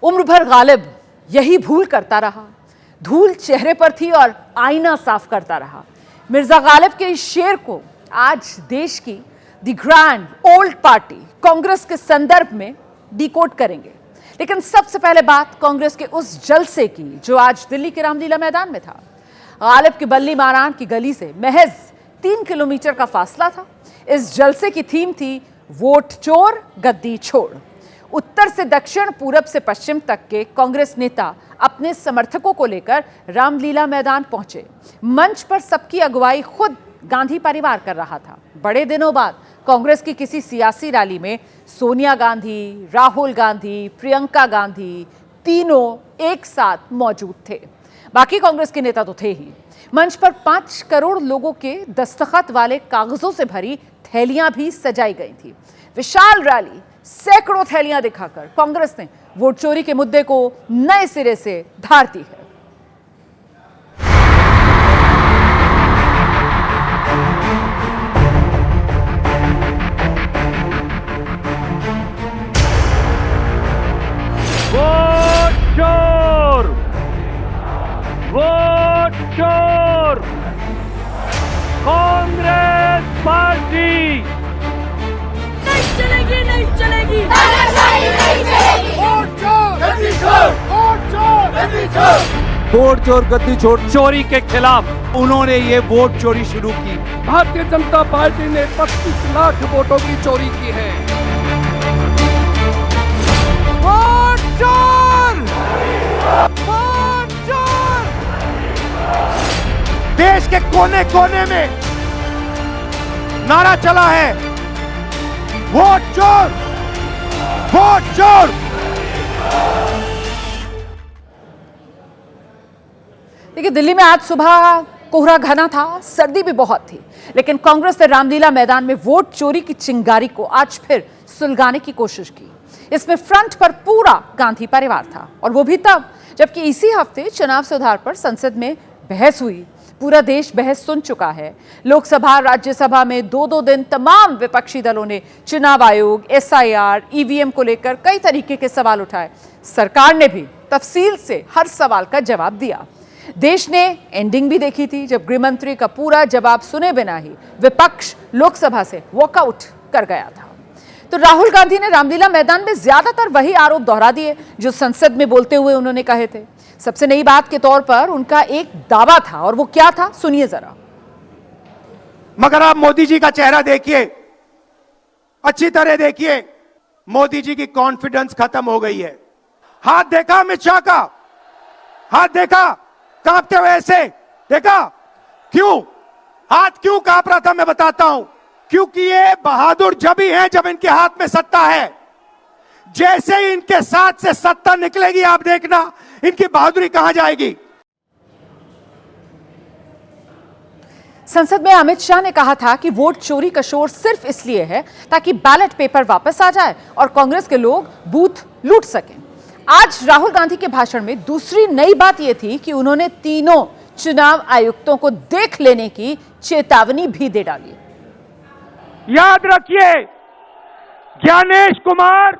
उम्र भर गालिब यही भूल करता रहा, धूल चेहरे पर थी और आईना साफ करता रहा। मिर्जा गालिब के इस शेर को आज देश की the grand old party Congress के संदर्भ में डिकोड करेंगे। लेकिन सबसे पहले बात कांग्रेस के उस जलसे की जो आज दिल्ली के रामलीला मैदान में था। गालिब की बल्ली मारान की गली से महज 3 किलोमीटर का फासला था। इस जलसे की थीम थी वोट चोर गद्दी छोड़। उत्तर से दक्षिण, पूरब से पश्चिम तक के कांग्रेस नेता अपने समर्थकों को लेकर रामलीला मैदान पहुंचे। मंच पर सबकी अगुवाई खुद गांधी परिवार कर रहा था। बड़े दिनों बाद कांग्रेस की किसी सियासी रैली में सोनिया गांधी, राहुल गांधी, प्रियंका गांधी तीनों एक साथ मौजूद थे। बाकी कांग्रेस के नेता तो थे ही। मंच पर 5 करोड़ लोगों के दस्तखत वाले कागजों से भरी थैलियां भी सजाई गई थी। विशाल रैली, सैकड़ों थैलियां दिखाकर कांग्रेस ने वोट चोरी के मुद्दे को नए सिरे से धार दी है। वोट चोर, वोट चोर, कांग्रेस पार्टी नहीं चलेगी, नहीं चलेगी, नहीं चलेगी। वोट चोर गद्दी छोड़, वोट चोर गद्दी छोड़, वोट चोर गद्दी छोड़ चोरी के खिलाफ उन्होंने ये वोट चोरी शुरू की। भारतीय जनता पार्टी ने 25 लाख वोटों की चोरी की है। वोट चोर, वोट चोर, देश के कोने कोने में नारा चला है, वोट चोर, वोट चोर। देखिए, दिल्ली में आज सुबह कोहरा घना था, सर्दी भी बहुत थी, लेकिन कांग्रेस ने रामलीला मैदान में वोट चोरी की चिंगारी को आज फिर सुलगाने की कोशिश की। इसमें फ्रंट पर पूरा गांधी परिवार था, और वो भी तब जबकि इसी हफ्ते चुनाव सुधार पर संसद में बहस हुई। पूरा देश बहस सुन चुका है। लोकसभा, राज्यसभा में 2-2 दिन तमाम विपक्षी दलों ने चुनाव आयोग, एसआईआर, ईवीएम को लेकर कई तरीके के सवाल उठाए। सरकार ने भी तफसील से हर सवाल का जवाब दिया। देश ने एंडिंग भी देखी थी जब गृहमंत्री का पूरा जवाब सुने बिना ही विपक्ष लोकसभा से वॉकआउट कर गया था। तो राहुल गांधी ने रामलीला मैदान में ज्यादातर वही आरोप दोहरा दिए जो संसद में बोलते हुए उन्होंने कहे थे। सबसे नई बात के तौर पर उनका एक दावा था, और वो क्या था, सुनिए जरा। मगर आप मोदी जी का चेहरा देखिए, अच्छी तरह देखिए, मोदी जी की कॉन्फिडेंस खत्म हो गई है। हाथ देखा अमित शाह का, हाथ देखा कांपते हुए ऐसे देखा। क्यों हाथ क्यों कांप रहा था, मैं बताता हूं। क्योंकि ये बहादुर जब ही हैं जब इनके हाथ में सत्ता है। जैसे ही इनके साथ से सत्ता निकलेगी, आप देखना इनकी बहादुरी कहां जाएगी। संसद में अमित शाह ने कहा था कि वोट चोरी का शोर सिर्फ इसलिए है ताकि बैलेट पेपर वापस आ जाए और कांग्रेस के लोग बूथ लूट सकें। आज राहुल गांधी के भाषण में दूसरी नई बात यह थी कि उन्होंने तीनों चुनाव आयुक्तों को देख लेने की चेतावनी भी दे डाली। याद रखिए, ज्ञानेश कुमार,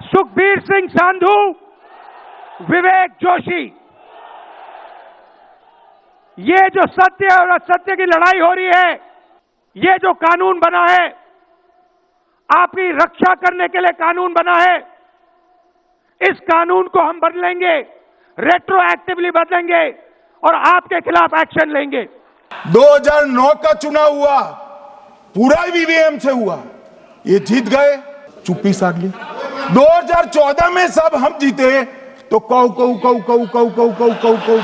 सुखबीर सिंह सांधू, विवेक जोशी, ये जो सत्य और असत्य की लड़ाई हो रही है, ये जो कानून बना है, आपकी रक्षा करने के लिए कानून बना है, इस कानून को हम बदलेंगे, रेट्रोएक्टिवली बदलेंगे और आपके खिलाफ एक्शन लेंगे। 2009 का चुनाव हुआ, पूरा ईवीएम से हुआ, ये जीत गए, चुप्पी साध ली। 2014 में सब हम जीते तो कौ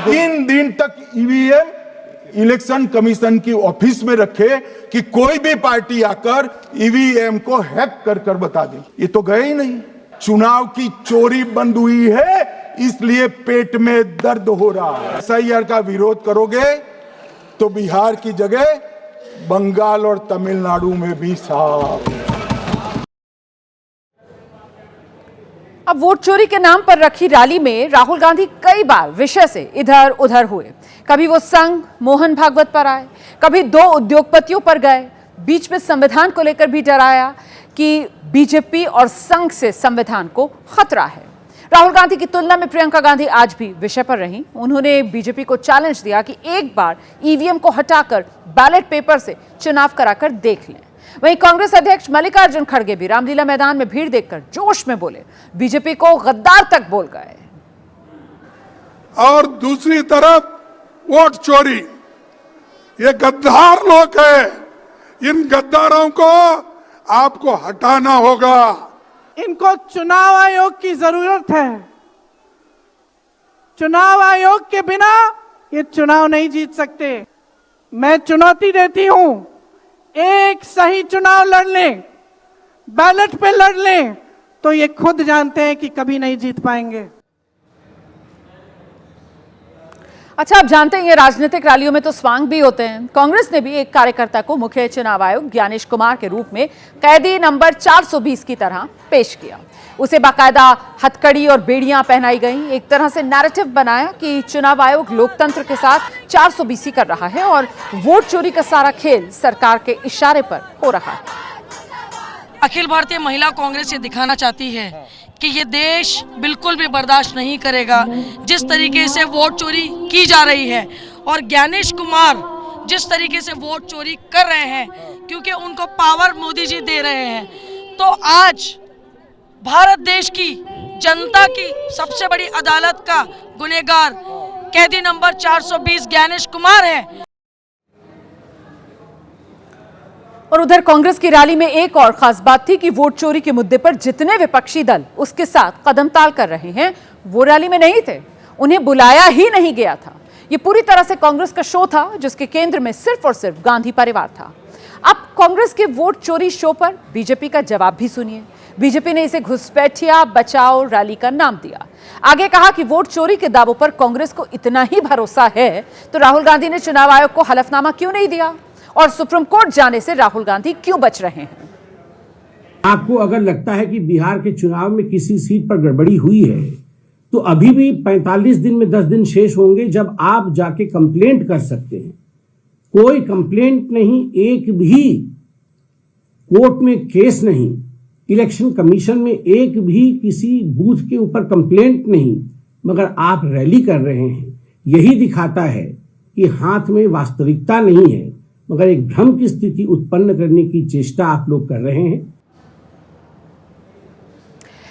3 दिन तक ईवीएम इलेक्शन कमीशन की ऑफिस में रखे कि कोई भी पार्टी आकर ईवीएम को हैक कर बता दे। ये तो गए ही नहीं। चुनाव की चोरी बंद हुई है, इसलिए पेट में दर्द हो रहा है। एसआईआर का विरोध करोगे तो बिहार की जगह बंगाल और तमिलनाडु में भी साफ। अब वोट चोरी के नाम पर रखी रैली में राहुल गांधी कई बार विषय से इधर उधर हुए। कभी वो संघ मोहन भागवत पर आए, कभी 2 उद्योगपतियों पर गए, बीच में संविधान को लेकर भी डराया कि बीजेपी और संघ से संविधान को खतरा है। राहुल गांधी की तुलना में प्रियंका गांधी आज भी विषय पर रहीं। उन्होंने बीजेपी को चैलेंज दिया कि एक बार ईवीएम को हटाकर बैलेट पेपर से चुनाव कराकर देख लें। वहीं कांग्रेस अध्यक्ष मल्लिकार्जुन खड़गे भी रामलीला मैदान में भीड़ देखकर जोश में बोले, बीजेपी को गद्दार तक बोल गए। और दूसरी तरफ वोट चोरी, ये गद्दार लोग हैं। इन गद्दारों को आपको हटाना होगा। इनको चुनाव आयोग की जरूरत है। चुनाव आयोग के बिना ये चुनाव नहीं जीत सकते। मैं चुनौती देती हूं, एक सही चुनाव लड़ लें, बैलेट पे लड़ लें, तो ये खुद जानते हैं कि कभी नहीं जीत पाएंगे। अच्छा, आप जानते हैं ये राजनीतिक रैलियों में तो स्वांग भी होते हैं। कांग्रेस ने भी एक कार्यकर्ता को मुख्य चुनाव आयुक्त ज्ञानेश कुमार के रूप में कैदी नंबर 420 की तरह पेश किया। उसे बाकायदा हथकड़ी और बेड़ियां पहनाई गईं। एक तरह से नैरेटिव बनाया कि चुनाव आयोग लोकतंत्र के साथ 420 कर रहा है और वोट चोरी का सारा खेल सरकार के इशारे पर हो रहा है। अखिल भारतीय महिला कांग्रेस ये दिखाना चाहती है कि ये देश बिल्कुल भी बर्दाश्त नहीं करेगा जिस तरीके से वोट चोरी की जा रही है। और ज्ञानेश कुमार जिस तरीके से वोट चोरी कर रहे हैं, क्योंकि उनको पावर मोदी जी दे रहे हैं, तो आज भारत देश की जनता की सबसे बड़ी अदालत का गुनहगार कैदी नंबर 420 ज्ञानेश कुमार है। और उधर कांग्रेस की रैली में एक और खास बात थी कि वोट चोरी के मुद्दे पर जितने विपक्षी दल उसके साथ कदमताल कर रहे हैं वो रैली में नहीं थे, उन्हें बुलाया ही नहीं गया था। ये पूरी तरह से कांग्रेस का शो था जिसके केंद्र में सिर्फ और सिर्फ गांधी परिवार था। अब कांग्रेस के वोट चोरी शो पर बीजेपी का जवाब भी सुनिए। बीजेपी ने इसे घुसपैठिया बचाओ रैली का नाम दिया। आगे कहा कि वोट चोरी के दावों पर कांग्रेस को इतना ही भरोसा है तो राहुल गांधी ने चुनाव आयोग को हलफनामा क्यों नहीं दिया और सुप्रीम कोर्ट जाने से राहुल गांधी क्यों बच रहे हैं। आपको अगर लगता है कि बिहार के चुनाव में किसी सीट पर गड़बड़ी हुई है तो अभी भी 45 दिन में 10 दिन शेष होंगे जब आप जाके कंप्लेंट कर सकते हैं। कोई कंप्लेंट नहीं, एक भी कोर्ट में केस नहीं, इलेक्शन कमीशन में एक भी किसी बूथ के ऊपर कंप्लेंट नहीं, मगर आप रैली कर रहे हैं। यही दिखाता है कि हाथ में वास्तविकता नहीं है, मगर एक भ्रम की स्थिति उत्पन्न करने की चेष्टा आप लोग कर रहे हैं।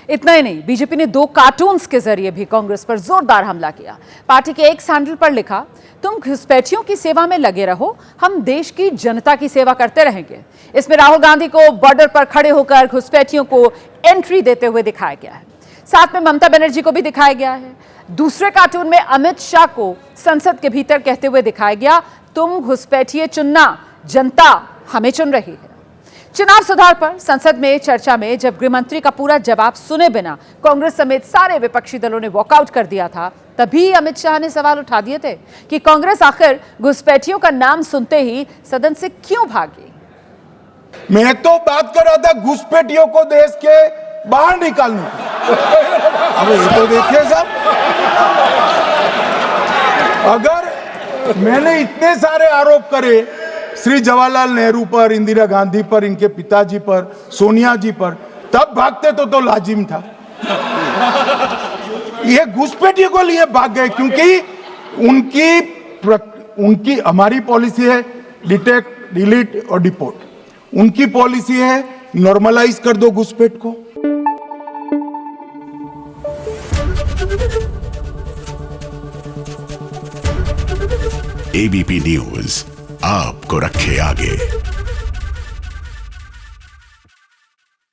इतना ही नहीं, बीजेपी ने 2 कार्टून्स के जरिए भी कांग्रेस पर जोरदार हमला किया। पार्टी के एक हैंडल पर लिखा, तुम घुसपैठियों की सेवा में लगे रहो, हम देश की जनता की सेवा करते रहेंगे। इसमें राहुल गांधी को बॉर्डर पर खड़े होकर घुसपैठियों को एंट्री देते हुए दिखाया गया है। साथ में ममता बनर्जी को भी दिखाया गया है। दूसरे कार्टून में अमित शाह को संसद के भीतर कहते हुए दिखाया गया, तुम घुसपैठिए चुनना, जनता हमें चुन रही है। चुनाव सुधार पर संसद में चर्चा में जब गृह मंत्री का पूरा जवाब सुने बिना कांग्रेस समेत सारे विपक्षी दलों ने वॉकआउट कर दिया था, तभी अमित शाह ने सवाल उठा दिए थे कि कांग्रेस आखिर घुसपैठियों का नाम सुनते ही सदन से क्यों भागी। मैं तो बात कर रहा था घुसपैठियों को देश के बाहर निकालने की। अब ये तो देखिए साहब, अगर मैंने इतने सारे आरोप करे श्री जवाहरलाल नेहरू पर, इंदिरा गांधी पर, इनके पिताजी पर, सोनिया जी पर, तब भागते तो लाजिम था। ये घुसपैठियों को लिए भाग गए क्योंकि उनकी हमारी पॉलिसी है डिटेक्ट, डिलीट और डिपोर्ट। उनकी पॉलिसी है नॉर्मलाइज कर दो घुसपैठ को। एबीपी न्यूज आपको रखे आगे।